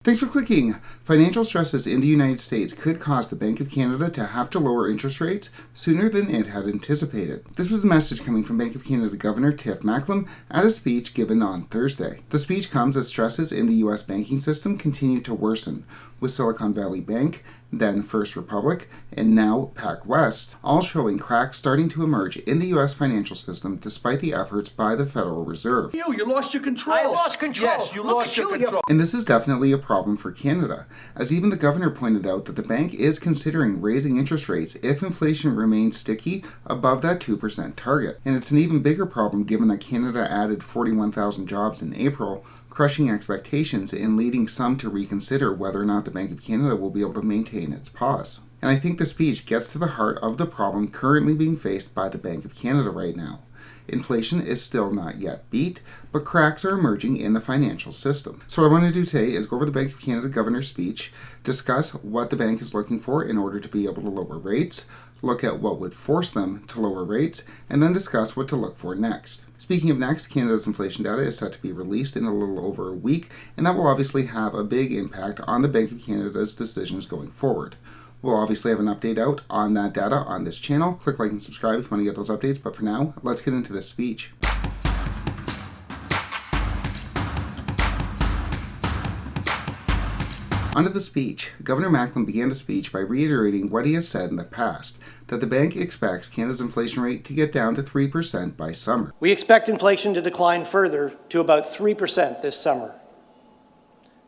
Thanks for clicking. Financial stresses in the United States could cause the Bank of Canada to have to lower interest rates sooner than it had anticipated. This was the message coming from Bank of Canada Governor Tiff Macklem at a speech given on Thursday. The speech comes as stresses in the U.S. banking system continue to worsen, with Silicon Valley Bank, then First Republic, and now PacWest, all showing cracks starting to emerge in the U.S. financial system despite the efforts by the Federal Reserve. You lost your control. I lost control. Yes, you lost your control. And this is definitely a problem for Canada, as even the governor pointed out that the bank is considering raising interest rates if inflation remains sticky above that 2% target. And it's an even bigger problem given that Canada added 41,000 jobs in April, crushing expectations and leading some to reconsider whether or not the Bank of Canada will be able to maintain its pause. And I think the speech gets to the heart of the problem currently being faced by the Bank of Canada right now. Inflation is still not yet beat, but cracks are emerging in the financial system. So what I want to do today is go over the Bank of Canada governor's speech, discuss what the bank is looking for in order to be able to lower rates, look at what would force them to lower rates, and then discuss what to look for next. Speaking of next, Canada's inflation data is set to be released in a little over a week, and that will obviously have a big impact on the Bank of Canada's decisions going forward. We'll obviously have an update out on that data on this channel. Click like and subscribe if you want to get those updates, but for now, let's get into this speech. Onto the speech. Governor Macklem began the speech by reiterating what he has said in the past, that the bank expects Canada's inflation rate to get down to 3% by summer. We expect inflation to decline further to about 3% this summer.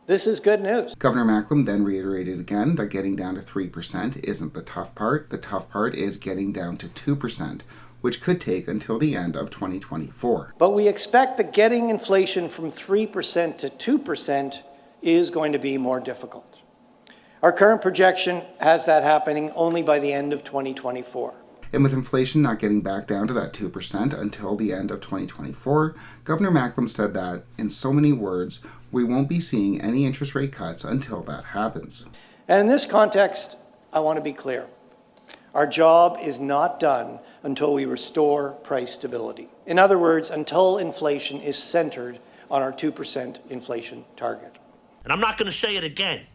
This is good news. Governor Macklem then reiterated again that getting down to 3% isn't the tough part. The tough part is getting down to 2%, which could take until the end of 2024. But we expect that getting inflation from 3% to 2% is going to be more difficult. Our current projection has that happening only by the end of 2024. And with inflation not getting back down to that 2% until the end of 2024, Governor Macklem said that, in so many words, we won't be seeing any interest rate cuts until that happens. And in this context, I want to be clear. Our job is not done until we restore price stability. In other words, until inflation is centered on our 2% inflation target. And I'm not going to say it again.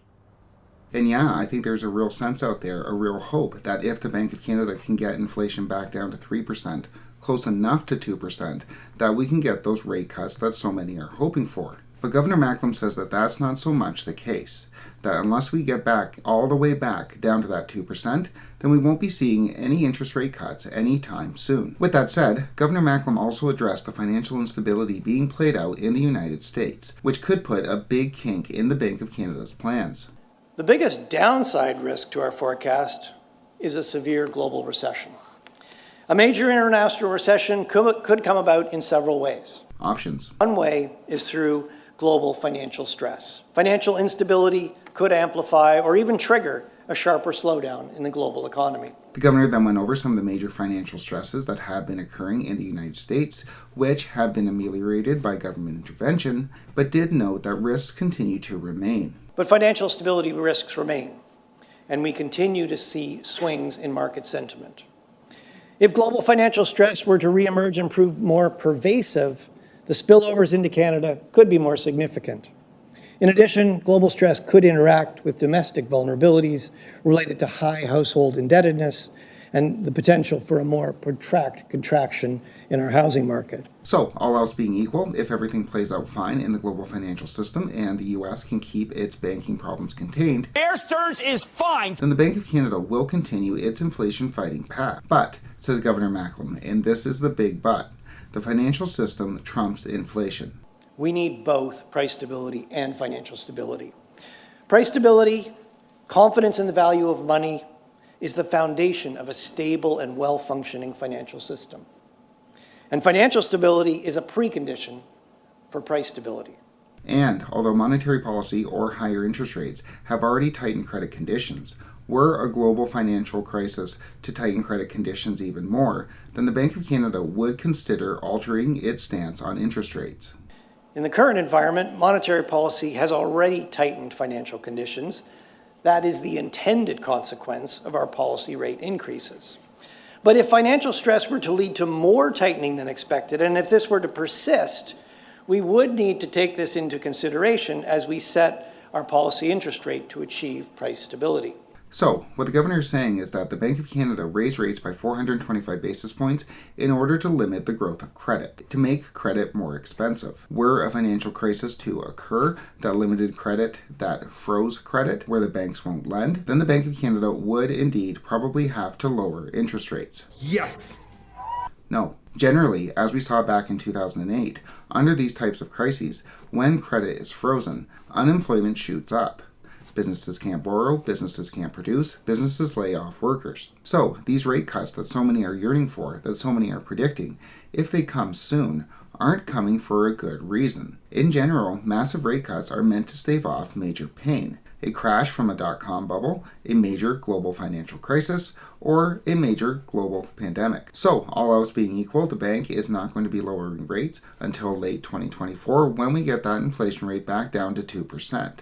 And yeah, I think there's a real sense out there, a real hope that if the Bank of Canada can get inflation back down to 3%, close enough to 2%, that we can get those rate cuts that so many are hoping for. But Governor Macklem says that that's not so much the case, that unless we get back all the way back down to that 2%, then we won't be seeing any interest rate cuts anytime soon. With that said, Governor Macklem also addressed the financial instability being played out in the United States, which could put a big kink in the Bank of Canada's plans. The biggest downside risk to our forecast is a severe global recession. A major international recession could come about in several ways. Options. One way is through global financial stress. Financial instability could amplify or even trigger a sharper slowdown in the global economy. The governor then went over some of the major financial stresses that have been occurring in the United States, which have been ameliorated by government intervention, but did note that risks continue to remain. But financial stability risks remain, and we continue to see swings in market sentiment. If global financial stress were to reemerge and prove more pervasive, the spillovers into Canada could be more significant. In addition, global stress could interact with domestic vulnerabilities related to high household indebtedness and the potential for a more protracted contraction in our housing market. So, all else being equal, if everything plays out fine in the global financial system and the U.S. can keep its banking problems contained, Bear Stearns is fine. then the Bank of Canada will continue its inflation-fighting path. But, says Governor Macklem, and this is the big but, the financial system trumps inflation. We need both price stability and financial stability. Price stability, confidence in the value of money, is the foundation of a stable and well-functioning financial system. And financial stability is a precondition for price stability. And although monetary policy or higher interest rates have already tightened credit conditions, were a global financial crisis to tighten credit conditions even more, then the Bank of Canada would consider altering its stance on interest rates. In the current environment, monetary policy has already tightened financial conditions. That is the intended consequence of our policy rate increases. But if financial stress were to lead to more tightening than expected, and if this were to persist, we would need to take this into consideration as we set our policy interest rate to achieve price stability. So, what the governor is saying is that the Bank of Canada raised rates by 425 basis points in order to limit the growth of credit, to make credit more expensive. Were a financial crisis to occur that limited credit, that froze credit, where the banks won't lend, then the Bank of Canada would indeed probably have to lower interest rates. Yes. No. Generally, as we saw back in 2008, under these types of crises, when credit is frozen, unemployment shoots up. Businesses can't borrow, businesses can't produce, businesses lay off workers. So, these rate cuts that so many are yearning for, that so many are predicting, if they come soon, aren't coming for a good reason. In general, massive rate cuts are meant to stave off major pain. A crash from a dot-com bubble, a major global financial crisis, or a major global pandemic. So, all else being equal, the bank is not going to be lowering rates until late 2024 when we get that inflation rate back down to 2%.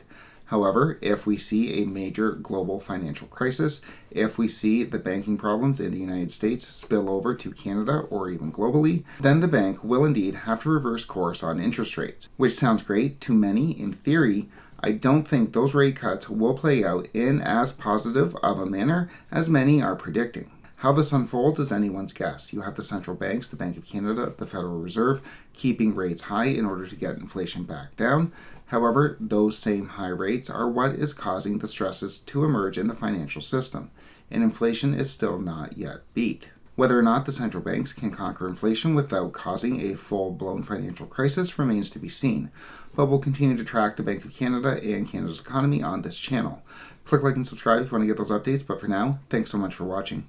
However, if we see a major global financial crisis, if we see the banking problems in the United States spill over to Canada or even globally, then the bank will indeed have to reverse course on interest rates. Which sounds great to many in theory. I don't think those rate cuts will play out in as positive of a manner as many are predicting. How this unfolds is anyone's guess. You have the central banks, the Bank of Canada, the Federal Reserve, keeping rates high in order to get inflation back down. However, those same high rates are what is causing the stresses to emerge in the financial system, and inflation is still not yet beat. Whether or not the central banks can conquer inflation without causing a full-blown financial crisis remains to be seen, but we'll continue to track the Bank of Canada and Canada's economy on this channel. Click like and subscribe if you want to get those updates, but for now, thanks so much for watching.